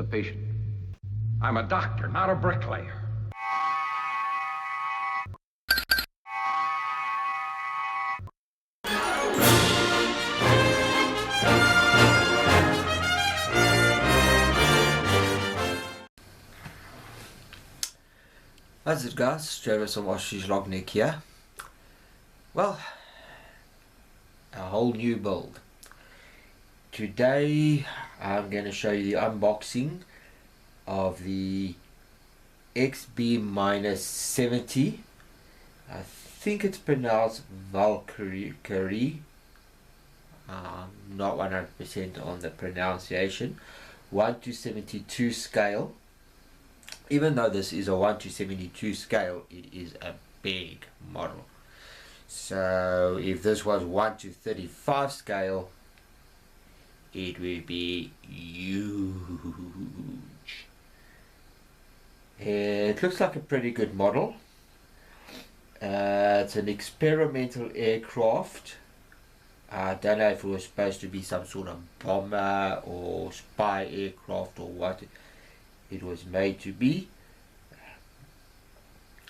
a patient. I'm a doctor, not a bricklayer. How's it guys? Travis from Ostrich here. Well, a whole new build. Today I'm going to show you the unboxing of the XB-70. I think it's pronounced Valkyrie. Not 100% on the pronunciation. 1:72 scale. Even though this is a 1:72 scale, it is a big model. So if this was 1:35 scale, it would be huge. It looks like a pretty good model. It's an experimental aircraft. I don't know if it was supposed to be some sort of bomber or spy aircraft or what it was made to be.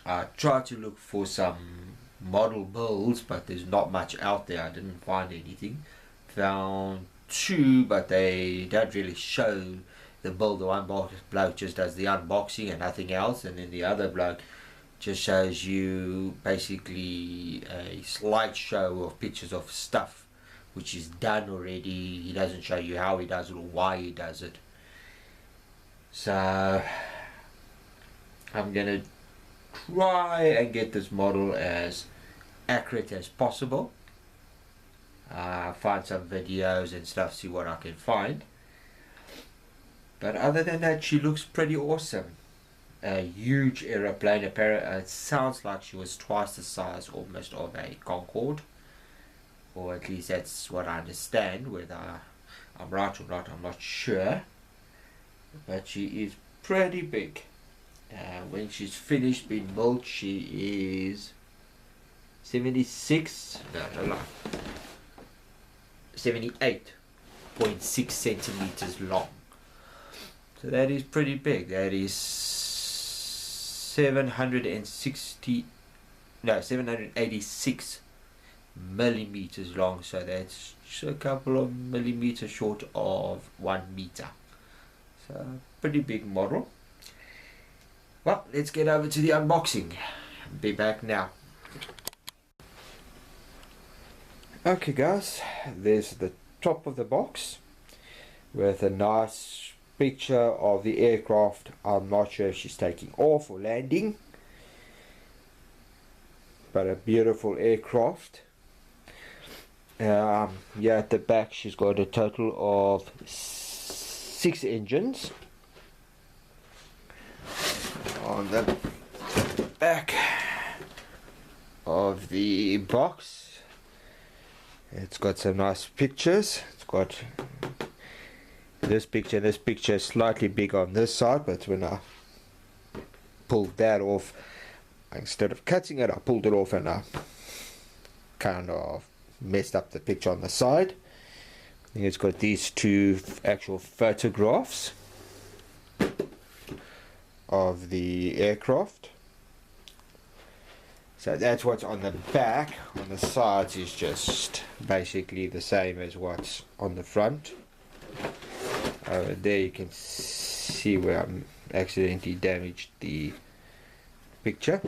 I tried to look for some model builds, but there's not much out there. I didn't find anything. Found two, but they don't really show the build. The one bloke just does the unboxing and nothing else, and then the other bloke just shows you basically a slideshow of pictures of stuff which is done already. He doesn't show you how he does it or why he does it. So I'm gonna try and get this model as accurate as possible. Find some videos and stuff, see what I can find. But other than that, she looks pretty awesome. A huge aeroplane. Apparently, it sounds like she was twice the size almost of a Concorde, or at least that's what I understand. Whether I'm right or not, I'm not sure. But she is pretty big. When she's finished being built, she is 78.6 centimeters long. So that is pretty big. That is 786 millimeters long. So that's just a couple of millimeters short of 1 meter. So pretty big model. Well, let's get over to the unboxing. Be back now. Okay guys, there's the top of the box with a nice picture of the aircraft. I'm not sure if she's taking off or landing, but a beautiful aircraft. Here at the back she's got a total of 6 engines. On the back of the box, it's got some nice pictures. It's got this picture and this picture is slightly big on this side, but when I pulled that off, instead of cutting it, I pulled it off and I kind of messed up the picture on the side. It's got these two actual photographs of the aircraft. So that's what's on the back. On the sides is just basically the same as what's on the front. Over there you can see where I accidentally damaged the picture.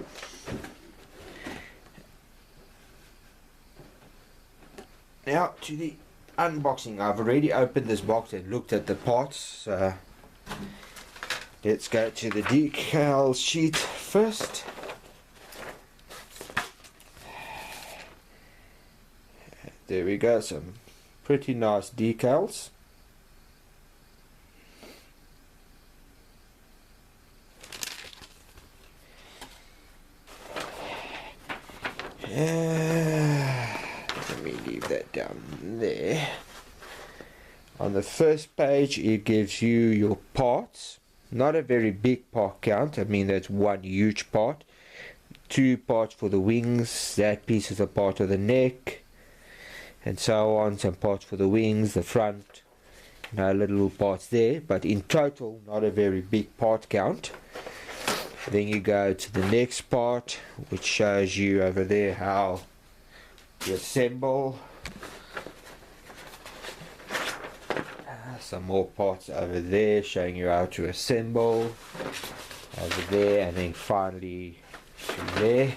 Now to the unboxing. I've already opened this box and looked at the parts. Let's go to the decal sheet first. There we go, some pretty nice decals. Let me leave that down there. On the first page it gives you your parts. Not a very big part count. I mean, that's one huge part. 2 parts for the wings. That piece is a part of the neck, and so on. Some parts for the wings, the front, no little parts there, but in total not a very big part count. Then you go to the next part, which shows you over there how you assemble. Some more parts over there showing you how to assemble over there, and then finally to there.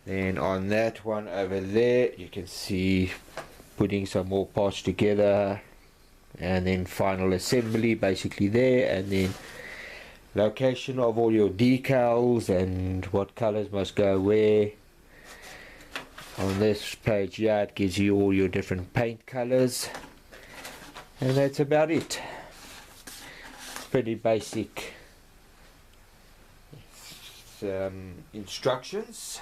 Then on that one over there you can see putting some more parts together, and then final assembly basically there, and then location of all your decals and what colors must go where. On this page here it gives you all your different paint colors, and that's about it. Pretty basic instructions.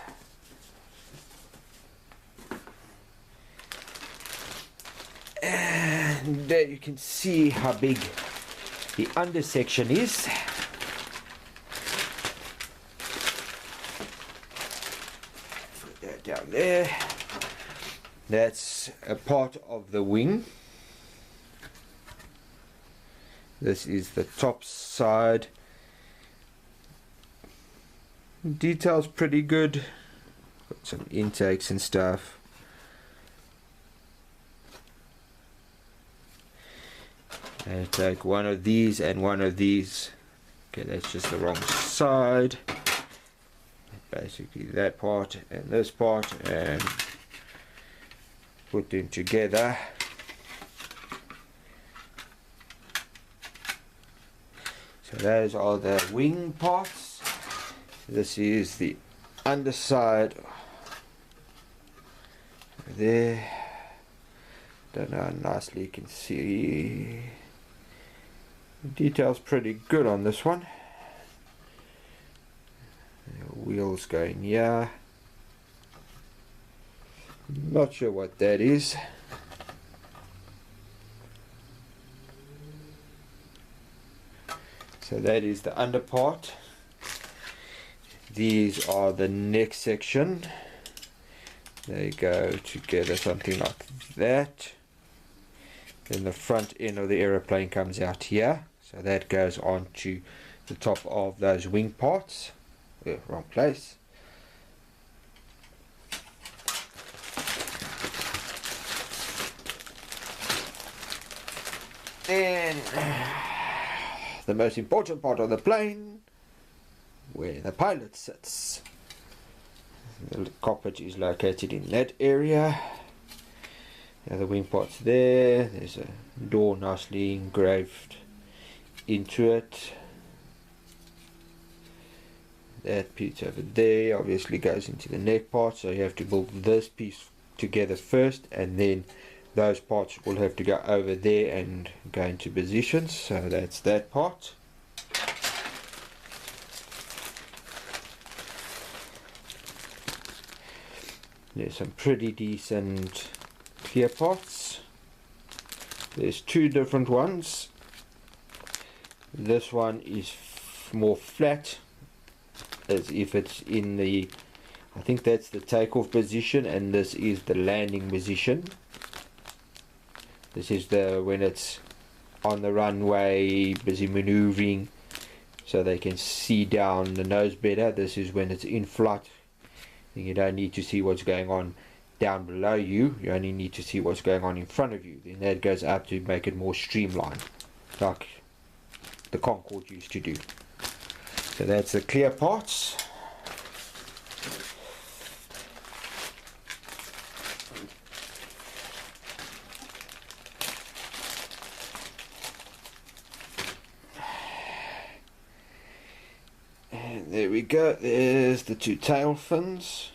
And there you can see how big the under section is. Put that down there. That's a part of the wing. This is the top side. Detail's pretty good. Got some intakes and stuff. And take one of these and one of these. Okay, that's just the wrong side. Basically that part and this part, and put them together. So those are the wing parts. This is the underside there. Don't know how nicely you can see. The detail's pretty good on this one. The wheels going here. Not sure what that is. So that is the under part. These are the neck section. They go together something like that. Then the front end of the aeroplane comes out here. So that goes on to the top of those wing parts. Wrong place. And the most important part of the plane, where the pilot sits. The cockpit is located in that area. Now the wing part's there. There's a door nicely engraved into it. That piece over there obviously goes into the neck part, so you have to build this piece together first, and then those parts will have to go over there and go into positions. So that's that part. There's some pretty decent clear parts. There's two different ones. This one is more flat, as if it's in the, I think that's the takeoff position, and this is the landing position. This is the when it's on the runway, busy maneuvering, so they can see down the nose better. This is when it's in flight. You don't need to see what's going on down below you. You only need to see what's going on in front of you. Then that goes up to make it more streamlined, like the Concorde used to do. So that's the clear parts. And there we go, there's the two tail fins.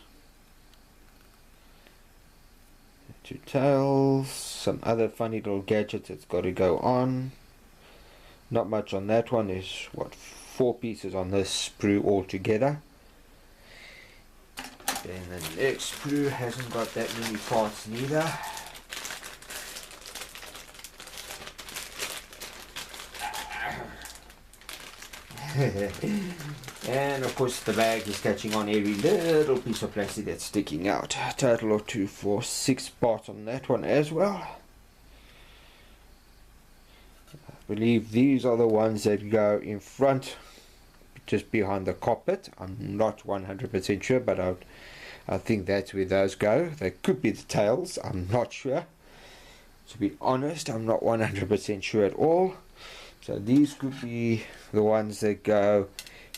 Two tails, some other funny little gadgets that's got to go on. Not much on that one. There's what, 4 pieces on this sprue all together. Then the next sprue hasn't got that many parts neither. And of course the bag is catching on every little piece of plastic that's sticking out. A total of 2, 4, 6 parts on that one as well. believe these are the ones that go in front, just behind the cockpit. I'm not 100% sure, but I think that's where those go. They could be the tails, I'm not sure. To be honest, I'm not 100% sure at all. So these could be the ones that go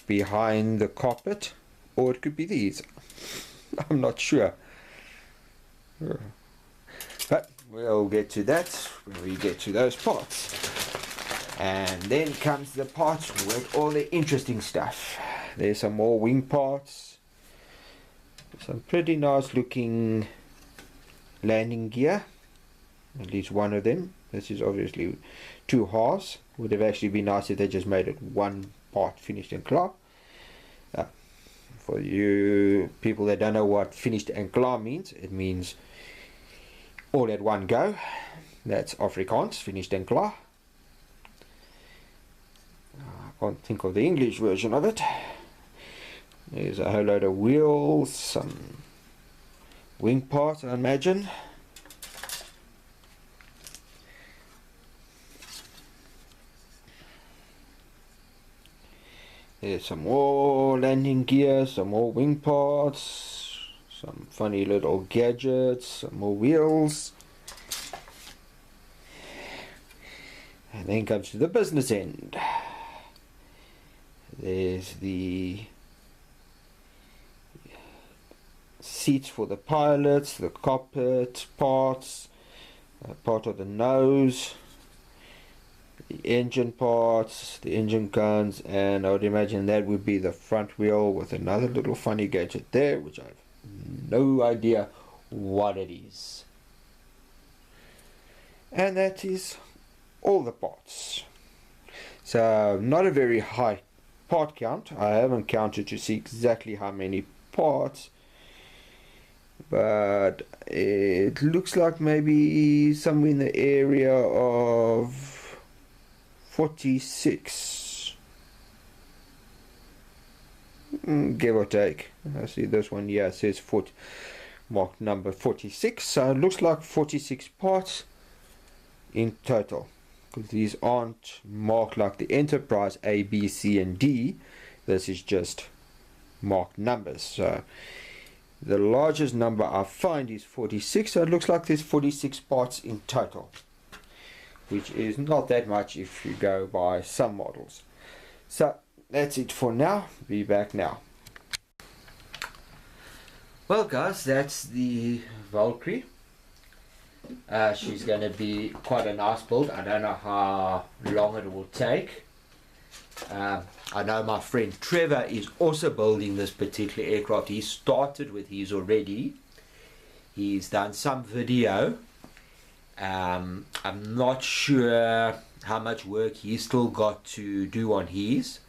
behind the cockpit, or it could be these. I'm not sure. But we'll get to that when we get to those parts. And then comes the parts with all the interesting stuff. There's some more wing parts. Some pretty nice looking landing gear. At least one of them. This is obviously two halves. Would have actually been nice if they just made it one part finished and claw. For you people that don't know what finished and claw means, it means all at one go. That's Afrikaans, finished and claw. I can't think of the English version of it. There's a whole load of wheels, some wing parts, I imagine. There's some more landing gear, some more wing parts, some funny little gadgets, some more wheels. And then comes to the business end. There's the seats for the pilots, the cockpit parts, part of the nose, the engine parts, the engine guns, and I would imagine that would be the front wheel with another little funny gadget there, which I have no idea what it is. And that is all the parts. So not a very high part count. I haven't counted to see exactly how many parts, but it looks like maybe somewhere in the area of 46, give or take. I see this one here, it says marked number 46, so it looks like 46 parts in total, because these aren't marked like the Enterprise A, B, C and D. This is just marked numbers. So the largest number I find is 46, so it looks like there's 46 parts in total, which is not that much if you go by some models. So that's it for now. Be back now. Well guys, that's the Valkyrie. She's going to be quite a nice build. I don't know how long it will take. I know my friend Trevor is also building this particular aircraft. He started with his already. He's done some video. I'm not sure how much work he's still got to do on his.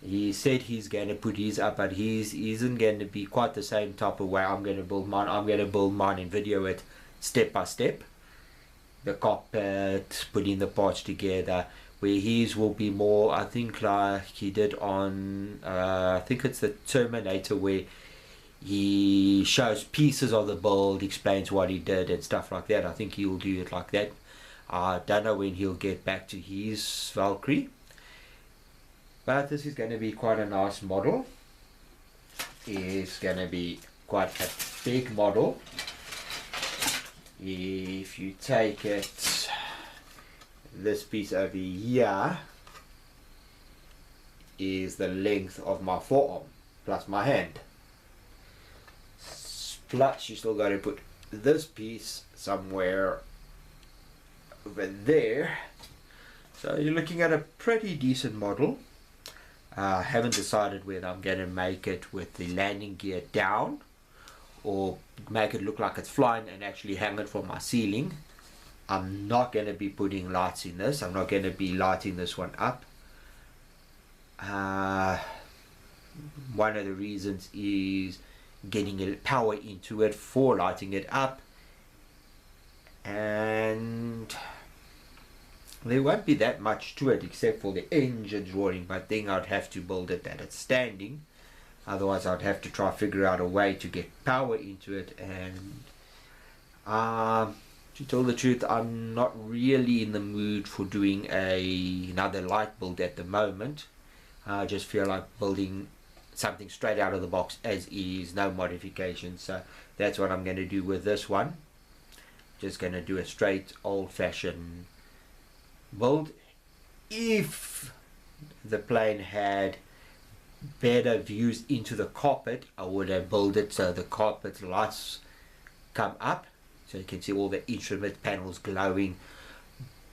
He said he's going to put his up, but his isn't going to be quite the same type of way I'm going to build mine. I'm going to build mine and video it step by step. The cockpit, putting the parts together, where his will be more, I think, like he did on, I think it's the Terminator, where he shows pieces of the build, explains what he did and stuff like that. I think he'll do it like that. I don't know when he'll get back to his Valkyrie, but this is going to be quite a nice model. It's going to be quite a big model. If you take it, this piece over here is the length of my forearm plus my hand. Plus you still got to put this piece somewhere over there. So you're looking at a pretty decent model. I haven't decided whether I'm going to make it with the landing gear down or make it look like it's flying and actually hang it from my ceiling. I'm not going to be putting lights in this. I'm not going to be lighting this one up. One of the reasons is getting power into it for lighting it up, and there won't be that much to it except for the engine roaring, but then I'd have to build it that it's standing. Otherwise I'd have to try figure out a way to get power into it, and To tell the truth, I'm not really in the mood for doing another light build at the moment. I just feel like building something straight out of the box as is, no modifications. So that's what I'm going to do with this one. Just going to do a straight old-fashioned build. If the plane had better views into the carpet, I would have built it so the carpet lights come up, so you can see all the instrument panels glowing.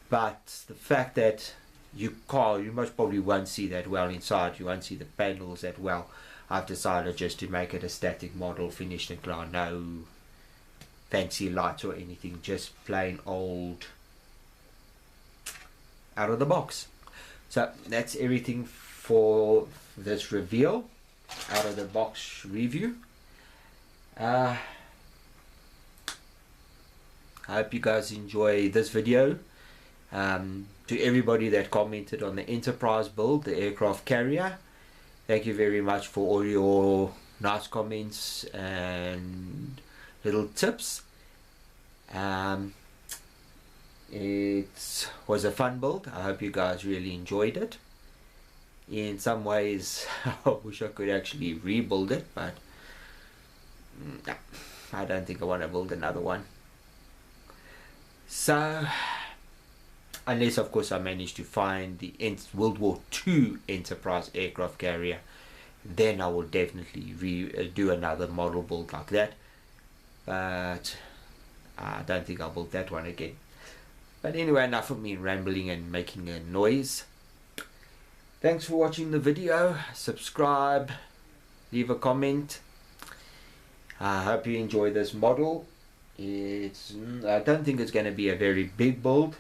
But the fact that you most probably won't see that well inside, you won't see the panels that well, I've decided just to make it a static model, finished and clear, no fancy lights or anything, just plain old out of the box. So that's everything for this reveal, out of the box review. I hope you guys enjoy this video. To everybody that commented on the Enterprise build, the aircraft carrier, thank you very much for all your nice comments and little tips. It was a fun build. I hope you guys really enjoyed it. In some ways I wish I could actually rebuild it, but no, I don't think I want to build another one. So unless of course I manage to find the World War II Enterprise aircraft carrier, then I will definitely do another model build like that, but I don't think I'll build that one again. But anyway, enough of me rambling and making a noise. Thanks for watching the video. Subscribe, leave a comment. I hope you enjoy this model. I don't think it's going to be a very big build.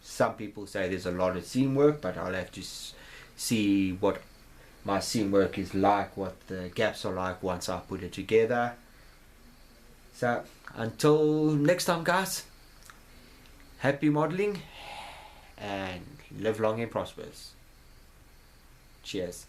Some people say there's a lot of seam work, but I'll have to see what my seam work is like, what the gaps are like once I put it together. So until next time guys, happy modeling and live long and prosperous. Cheers.